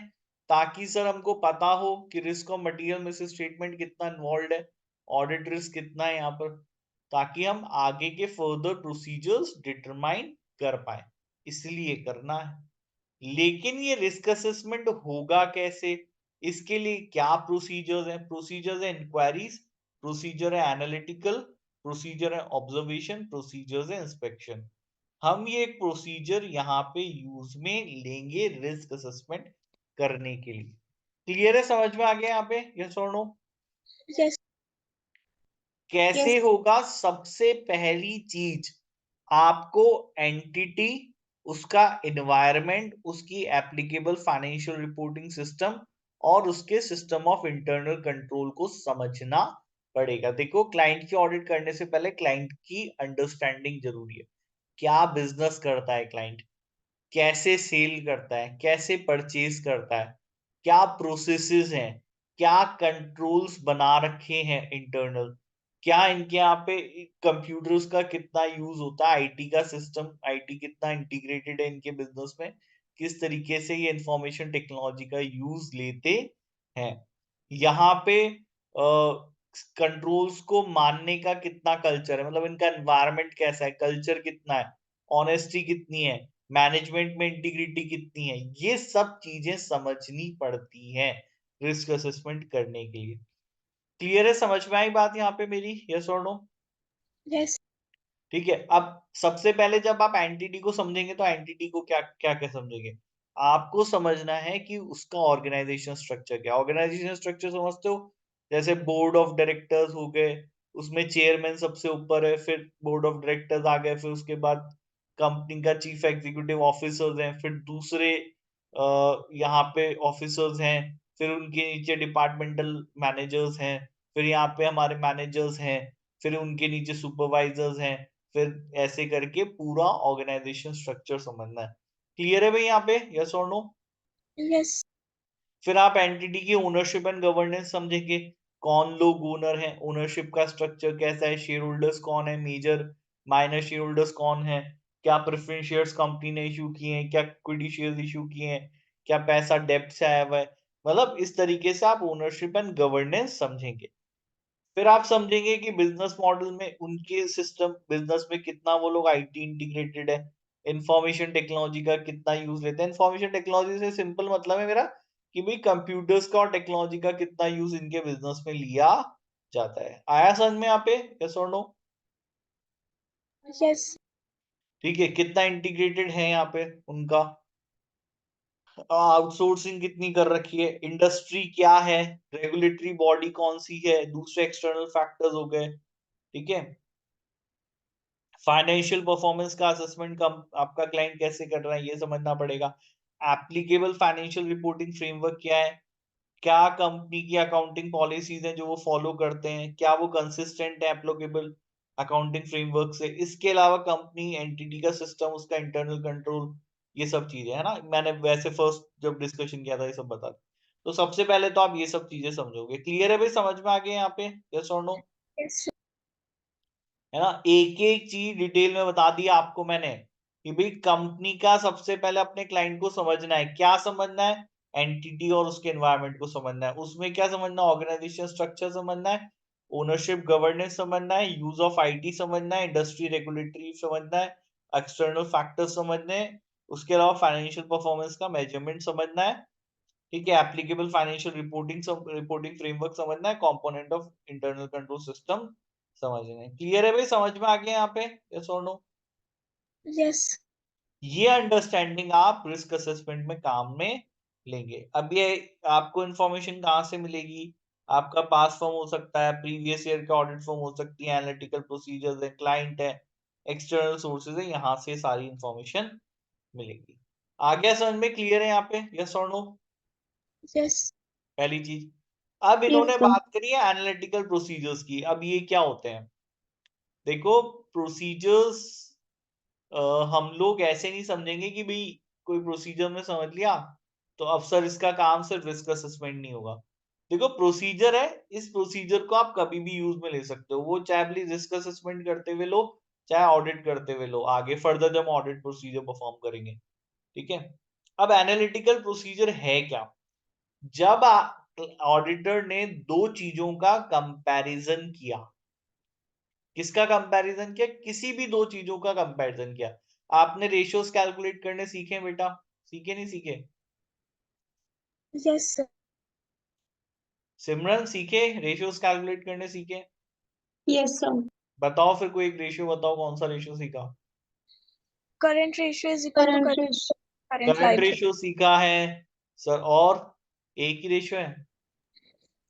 ताकि सर हमको पता हो कि risk of material miss statement कितना इन्वॉल्व है, ऑडिट रिस्क कितना है यहाँ पर, ताकि हम आगे के फर्दर प्रोसीजर्स डिटरमाइन कर पाए, इसलिए करना है। लेकिन ये रिस्क असेसमेंट होगा कैसे? इसके लिए क्या प्रोसीजर्स हैं? प्रोसीजर्स है इंक्वायरीज, प्रोसीजर है एनालिटिकल, प्रोसीजर है ऑब्जर्वेशन, प्रोसीजर्स है इंस्पेक्शन। हम ये एक प्रोसीजर यहाँ पे यूज में लेंगे रिस्क असेसमेंट करने के लिए। क्लियर है? समझ में आ गया यहाँ पे? यस और नो? यस। कैसे होगा? सबसे पहली चीज, आपको एंटिटी, उसका एनवायरनमेंट, उसकी एप्लीकेबल फाइनेंशियल रिपोर्टिंग सिस्टम और उसके सिस्टम ऑफ इंटरनल कंट्रोल को समझना पड़ेगा। देखो, क्लाइंट की ऑडिट करने से पहले क्लाइंट की अंडरस्टैंडिंग जरूरी है। क्या बिजनेस करता है क्लाइंट, कैसे सेल करता है, कैसे परचेज करता है, क्या प्रोसेसेस हैं, क्या कंट्रोल्स बना रखे हैं इंटरनल, क्या इनके यहाँ पे कंप्यूटर्स का कितना यूज होता है, आईटी का सिस्टम, आईटी कितना इंटीग्रेटेड है इनके बिजनेस में, किस तरीके से ये इंफॉर्मेशन टेक्नोलॉजी का यूज लेते हैं, यहाँ पे कंट्रोल्स को मानने का कितना कल्चर है, मतलब इनका एनवायरनमेंट कैसा है, कल्चर कितना है, ऑनेस्टी कितनी है, मैनेजमेंट में इंटीग्रिटी कितनी है, ये सब चीजें समझनी पड़ती हैं रिस्क असेसमेंट करने के लिए। क्लियर है? समझ में आई बात यहाँ पे मेरी? यस और नो? यस। ठीक है, अब सबसे पहले जब आप एंटिटी को समझेंगे तो एंटिटी को क्या क्या क्या समझेंगे? आपको समझना है कि उसका ऑर्गेनाइजेशन स्ट्रक्चर क्या। ऑर्गेनाइजेशन स्ट्रक्चर समझते हो? जैसे बोर्ड ऑफ डायरेक्टर्स हो गए, उसमें चेयरमैन सबसे ऊपर है, फिर बोर्ड ऑफ डायरेक्टर्स आ गए, फिर उसके बाद कंपनी का चीफ एग्जीक्यूटिव ऑफिसर्स हैं, फिर दूसरे यहाँ पे ऑफिसर्स हैं, फिर उनके नीचे डिपार्टमेंटल मैनेजर्स हैं, फिर यहाँ पे हमारे मैनेजर्स हैं, फिर उनके नीचे सुपरवाइजर्स हैं, फिर ऐसे करके पूरा ऑर्गेनाइजेशन स्ट्रक्चर समझना है। क्लियर है भाई यहाँ पे? यस और नो? यस। फिर आप एंटिटी की ओनरशिप एंड गवर्नेंस समझेंगे, कौन लोग ओनर हैं, ओनरशिप का स्ट्रक्चर कैसा है, शेयर होल्डर्स कौन है, मेजर माइनर शेयर होल्डर्स कौन है, क्या प्रेफरेंस शेयर्स कंपनी ने इशू किए हैं, क्या इक्विटी शेयर्स इशू किए हैं, क्या पैसा डेब्ट से आया हुआ है। मतलब इस तरीके से आप ओनरशिप एंड गवर्नेंस समझेंगे। फिर आप समझेंगे कि बिजनेस मॉडल में उनके सिस्टम बिजनेस में कितना वो लोग आईटी इंटीग्रेटेड है, इंफॉर्मेशन टेक्नोलॉजी का कितना यूज लेते हैं। इंफॉर्मेशन टेक्नोलॉजी से सिंपल मतलब है मेरा कि भाई कंप्यूटर्स का और टेक्नोलॉजी का कितना यूज इनके बिजनेस में लिया जाता है। आया समझ में यहाँ पे, यस और नो? यस। ठीक है, कितना इंटीग्रेटेड है यहाँ पे उनका, आउटसोर्सिंग कितनी कर रखी है, इंडस्ट्री क्या है, रेगुलेटरी बॉडी कौन सी है, दूसरे एक्सटर्नल फैक्टर्स हो गए। ठीक है, फाइनेंशियल परफॉर्मेंस का असेसमेंट कम आपका क्लाइंट कैसे कर रहा है ये समझना पड़ेगा। एप्लीकेबल फाइनेंशियल रिपोर्टिंग फ्रेमवर्क क्या है, क्या कंपनी की अकाउंटिंग पॉलिसीज हैं जो वो फॉलो करते हैं, क्या वो कंसिस्टेंट है एप्लीकेबल अकाउंटिंग फ्रेमवर्क से। इसके अलावा कंपनी एंटिटी का सिस्टम, उसका इंटरनल कंट्रोल, ये सब चीजें है ना। मैंने वैसे फर्स्ट जब डिस्कशन किया था ये सब बता, तो सबसे पहले तो आप ये सब चीजें समझोगे। क्लियर है भाई, समझ में आ गए यहाँ पे, यस और नो? यस। है ना, एक एक चीज डिटेल में बता दिया आपको मैंने कि भाई कंपनी का सबसे पहले अपने क्लाइंट को समझना है। क्या समझना है? एंटिटी और उसके एनवायरनमेंट को समझना है। उसमें क्या समझना है? ऑर्गेनाइजेशन स्ट्रक्चर समझना है, ओनरशिप गवर्नेंस समझना है, यूज ऑफ आईटी समझना है, इंडस्ट्री रेगुलेटरी समझना है, एक्सटर्नल फैक्टर्स समझने हैं, उसके अलावा फाइनेंशियल परफॉर्मेंस का मेजरमेंट समझना है। ठीक है, एप्लीकेबल फाइनेंशियल रिपोर्टिंग फ्रेमवर्क समझना है, component of internal control system समझना है। क्लियर है भाई, समझ में आ गया यहाँ पे, यस और नो? यस। ये अंडरस्टैंडिंग आप रिस्क असेसमेंट में काम में लेंगे। अब ये आपको इंफॉर्मेशन कहाँ से मिलेगी? आपका पास फॉर्म हो सकता है, प्रीवियस ईयर का ऑडिट फॉर्म हो सकती है, एनालिटिकल प्रोसीजर्स है, क्लाइंट है, एक्सटर्नल सोर्सेज है, यहाँ से सारी इंफॉर्मेशन मिलेगी। आ गया समझ में? क्लियर है यहाँ पे, यस और नो? यस। पहली चीज। अब इन्होंने बात करी है एनालिटिकल प्रोसीजर्स की। अब ये क्या होते हैं? देखो, प्रोसीजर्स हम लोग ऐसे नहीं समझेंगे कि भाई कोई प्रोसीजर में समझ लिया तो अब सर इसका काम सिर्फ रिस्क असेसमेंट नहीं होगा। देखो, प्रोसीजर है, इस प्रोसीजर को आप कभी भी यूज में ले सकते हो, वो चाहे भी रिस्क असेसमेंट करते हुए लो, चाहे ऑडिट करते हुए लो, आगे फर्दर जब ऑडिट प्रोसीजर परफॉर्म करेंगे। ठीक है, अब एनालिटिकल प्रोसीजर है क्या? जब ऑडिटर ने दो चीजों का कंपैरिजन किया। किसका कंपैरिजन किया? किसी भी दो चीजों का कंपैरिजन किया। आपने रेशियोज कैलकुलेट करने सीखे बेटा? सीखे नहीं सीखे? Yes sir. सिमरन सीखे? रेशियोज कैलकुलेट करने सीखे? Yes sir. बताओ फिर, कोई एक रेशियो बताओ, कौन सा रेशियो सीखा? Current ratio is equal to current current liability. Ratio सीखा है सर, और एक ही रेशियो है,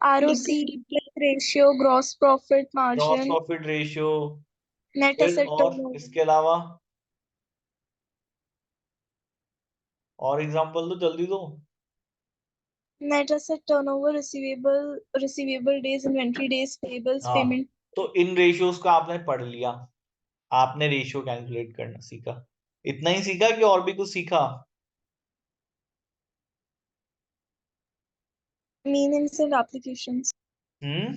ROC, replace ratio, gross profit gross margin, profit ratio. Net फिर एसेट और टर्नओवर। इसके अलावा और एग्जांपल दो, जल्दी दो। Net asset turnover, receivable days, inventory days, payables, हाँ, पेमेंट। तो इन रेशियोज को आपने पढ़ लिया, आपने रेशियो कैलकुलेट करना सीखा। इतना ही सीखा कि और भी कुछ सीखा? Meanings and applications. Hmm,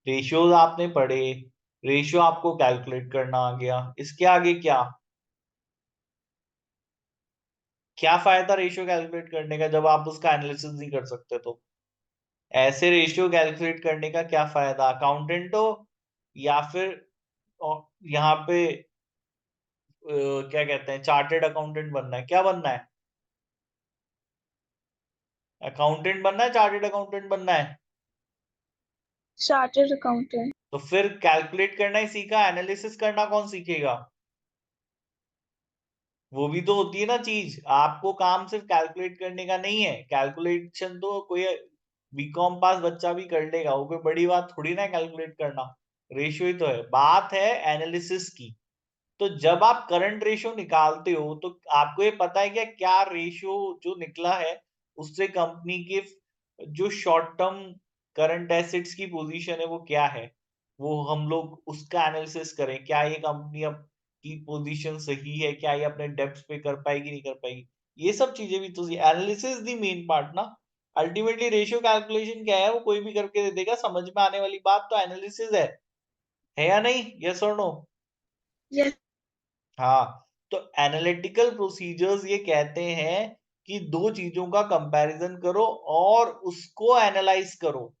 ratios आपने पढ़े, रेशियो आपको कैलकुलेट करना आ गया, इसके आगे क्या? क्या फायदा रेशियो कैलकुलेट करने का जब आप उसका एनालिसिस नहीं कर सकते? तो ऐसे रेशियो कैलकुलेट करने का क्या फायदा? अकाउंटेंट हो या फिर यहाँ पे क्या कहते हैं, चार्टेड अकाउंटेंट बनना है? क्या बनना है? अकाउंटेंट बनना है, चार्टेड अकाउंटेंट बनना है? Chartered accountant. तो फिर कैलकुलेट करना ही सीखा, एनालिसिस करना कौन सीखेगा? वो भी तो होती है ना चीज। आपको काम सिर्फ कैलकुलेट करने का नहीं है, कैलकुलेशन तो कोई बीकॉम पास बच्चा भी कर लेगा, वो कोई बड़ी बात थोड़ी ना कैलकुलेट करना। रेशियो ही तो है, बात है एनालिसिस की। तो जब आप करंट रेशियो निकालते हो तो आपको ये पता है क्या, क्या रेशियो जो निकला है उससे कंपनी के जो शॉर्ट टर्म करंट एसेट्स की पोजीशन है वो क्या है, वो हम लोग उसका एनालिसिस करें, क्या ये कंपनी अब की पोजीशन सही है, क्या ये अपने डेब्ट्स पे कर पाएगी नहीं कर पाएगी। ये सब चीजें भी तो एनालिसिस दी मेन पार्ट ना। अल्टीमेटली रेशियो कैलकुलेशन क्या है, वो कोई भी करके दे देगा, समझ में आने वाली बात तो एनालिसिस है। है या नहीं? यस और नो? Yes. हाँ, तो एनालिटिकल प्रोसीजर्स ये कहते हैं कि दो चीजों का कंपैरिजन करो और उसको एनालाइज करो।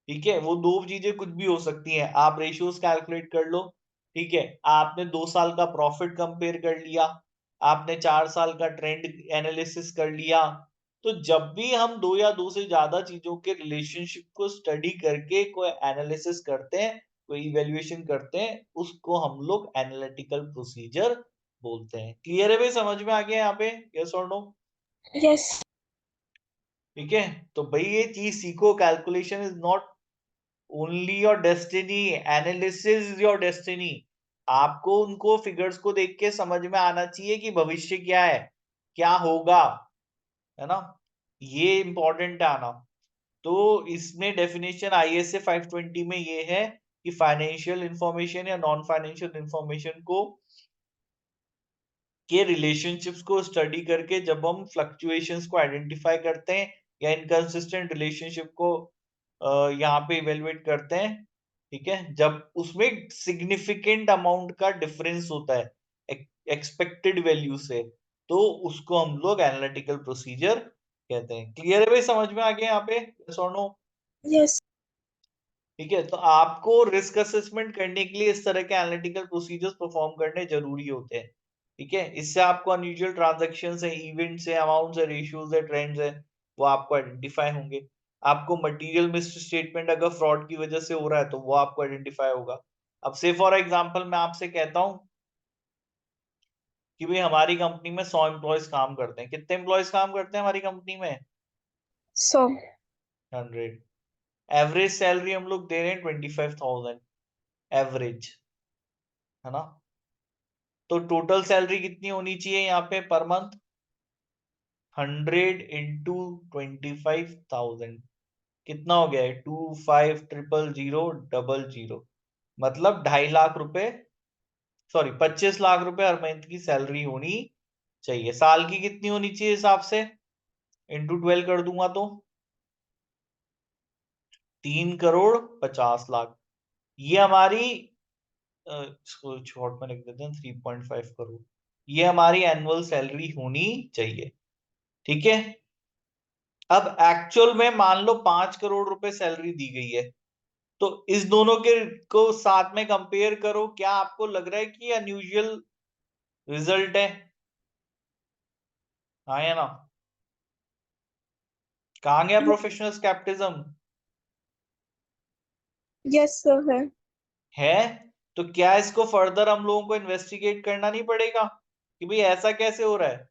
ठीक है, वो दो चीजें कुछ भी हो सकती हैं। आप रेशियोज कैलकुलेट कर लो, ठीक है, आपने 2 साल का प्रॉफिट कंपेयर कर लिया, आपने 4 साल का ट्रेंड एनालिसिस कर लिया। तो जब भी हम दो या दो से ज्यादा चीजों के रिलेशनशिप को स्टडी करके कोई एनालिसिस करते हैं, कोई इवेल्युएशन करते हैं, उसको हम लोग एनालिटिकल प्रोसीजर बोलते हैं। क्लियर है भाई? समझ में आ गया यहाँ पे? यस और नो? Yes. ठीक है, तो भाई ये चीज सीखो, calculation is not only your destiny, analysis is your destiny. आपको उनको फिगर्स को देख के समझ में आना चाहिए कि भविष्य क्या है, क्या होगा, है ना? ये इंपॉर्टेंट है आना। तो इसमें डेफिनेशन आईएसए 520 में ये है कि फाइनेंशियल इंफॉर्मेशन या नॉन फाइनेंशियल इंफॉर्मेशन को के रिलेशनशिप्स को स्टडी करके जब हम फ्लक्चुएशंस को आइडेंटिफाई करते हैं या इनकंसिस्टेंट रिलेशनशिप को यहाँ पे इवेलुएट करते हैं, ठीक है, जब उसमें सिग्निफिकेंट अमाउंट का डिफरेंस होता है एक्सपेक्टेड वैल्यू से, तो उसको हम लोग एनालिटिकल प्रोसीजर कहते हैं। क्लियर है भाई? समझ में आ गया यहाँ पे? यस और नो? Yes. ठीक है, तो आपको रिस्क असेसमेंट करने के लिए इस तरह के एनालिटिकल प्रोसीजर्स परफॉर्म करने जरूरी होते हैं। ठीक है, इससे आपको अनयूजुअल ट्रांजैक्शंस है, इवेंट्स है, अमाउंट्स है, रेशियोज है, ट्रेंड्स है, वो आपको आइडेंटिफाई होंगे। आपको मटेरियल मिस स्टेटमेंट अगर फ्रॉड की वजह से हो रहा है तो वो आपको आइडेंटिफाई होगा। अब से फॉर एग्जांपल मैं आपसे कहता हूं कि भाई हमारी कंपनी में 100 एम्प्लॉयज काम करते हैं। कितने एम्प्लॉयज काम करते हैं हमारी कंपनी में? So. 100। एवरेज सैलरी हम लोग दे रहे हैं 25,000 एवरेज, है ना? तो टोटल सैलरी कितनी होनी चाहिए यहाँ पे पर मंथ? 100 इंटू 25,000 कितना हो गया है? 25,000,000, मतलब 2.5 लाख रुपए, सॉरी 25 लाख रुपए हर मंथ की सैलरी होनी चाहिए। साल की कितनी होनी चाहिए हिसाब से? इंटू 12 कर दूंगा तो 3,50,00,000। ये हमारी इसको शॉर्ट में लिख देते हैं 3.5 करोड़। ये हमारी एनुअल सैलरी होनी चाहिए। ठीक है, अब एक्चुअल में मान लो 5 करोड़ रुपए सैलरी दी गई है, तो इस दोनों के को साथ में कंपेयर करो, क्या आपको लग रहा है कि अनयूजुअल रिजल्ट है? हाँ या ना? कहां गया प्रोफेशनल स्केप्टिज्म? Yes, sir. है? तो क्या इसको फर्दर हम लोगों को इन्वेस्टिगेट करना नहीं पड़ेगा कि भाई ऐसा कैसे हो रहा है?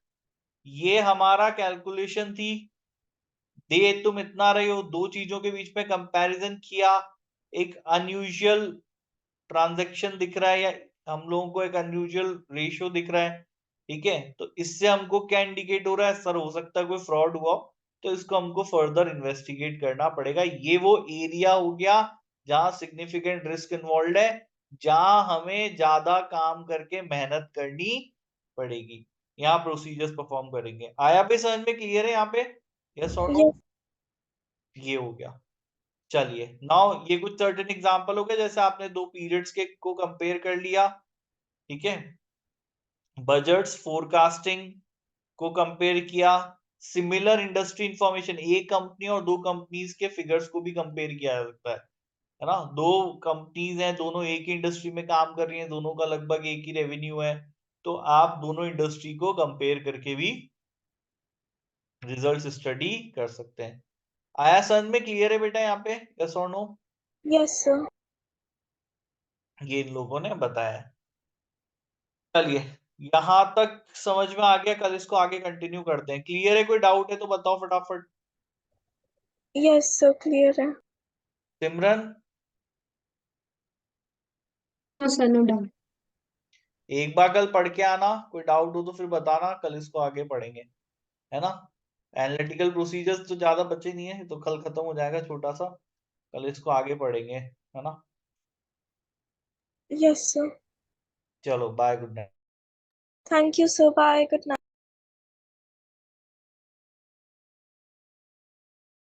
ये हमारा कैलकुलेशन थी, दे तुम इतना रहे हो, दो चीजों के बीच में कंपैरिजन किया, एक अनयूजुअल ट्रांजैक्शन दिख रहा है या हम लोगों को एक अनयूजुअल रेशियो दिख रहा है। ठीक है, तो इससे हमको क्या इंडिकेट हो रहा है? सर हो सकता है कोई फ्रॉड हुआ, तो इसको हमको फर्दर इन्वेस्टिगेट करना पड़ेगा। ये वो एरिया हो गया जहां सिग्निफिकेंट रिस्क इन्वॉल्व है, जहां हमें ज्यादा काम करके मेहनत करनी पड़ेगी, यहाँ प्रोसीजर्स परफॉर्म करेंगे। आया भी समझ में? क्लियर है यहाँ पे? यस और नो? Yes. ये हो गया। चलिए, नाउ ये कुछ सर्टेन एग्जांपल हो गए, जैसे आपने दो पीरियड्स के को कंपेयर कर लिया, ठीक है, बजट्स फोरकास्टिंग को कंपेयर किया, सिमिलर इंडस्ट्री इंफॉर्मेशन, एक कंपनी और दो कंपनीज के फिगर्स को भी कंपेयर किया जा सकता है ना? दो कंपनीज हैं, दोनों एक ही इंडस्ट्री में काम कर रही हैं, दोनों का लगभग एक ही रेवेन्यू है, तो आप दोनों इंडस्ट्री को कंपेयर करके भी रिजल्ट्स स्टडी कर सकते हैं। आया समझ में? क्लियर है बेटा यहाँ पे? यस और नो? Yes, sir. ये इन लोगों ने बताया। चलिए, यहां तक समझ में आ गया, कल इसको आगे कंटिन्यू करते हैं। क्लियर है? कोई डाउट है तो बताओ फटाफट। Yes, sir. Clear है। सिमरन, नो सर, नो डाउट। एक बार कल पढ़ के आना, कोई डाउट हो तो फिर बताना, कल इसको आगे पढ़ेंगे, है ना? एनालिटिकल प्रोसीजर्स तो ज्यादा बचे नहीं है, तो कल खत्म हो जाएगा छोटा सा, कल इसको आगे पढ़ेंगे, है ना? Yes, sir. चलो bye, good night. Thank you, sir. Bye. Good night.